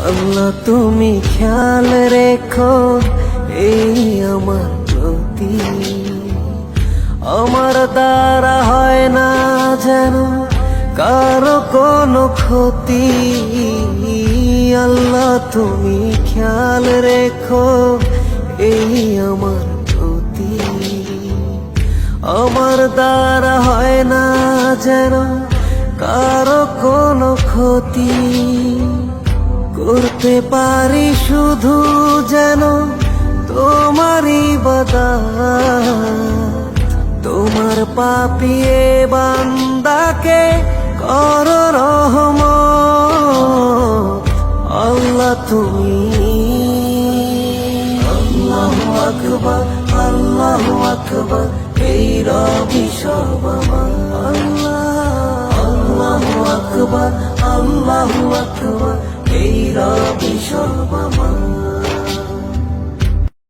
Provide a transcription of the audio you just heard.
আল্লাহ তুমি খেয়াল রেখো এই আমার প্রতি, আমার দ্বারা হয় না যেন কারো কোনো ক্ষতি। আল্লাহ তুমি খেয়াল রেখো এই আমার প্রতি, আমার দ্বারা হয় না যেন কারো কোনো ক্ষতি। করতে পারি শুধু যেন তোমারই ইবাদত, তোমার পাপিয়ে বান্দাকে করো রহমত। আল্লাহ তুমি আল্লাহু আকবার, আল্লাহু আকবার, এই রবি সব আমার। আল্লাহু আকবার, আল্লাহু আকবার, এই রবি সব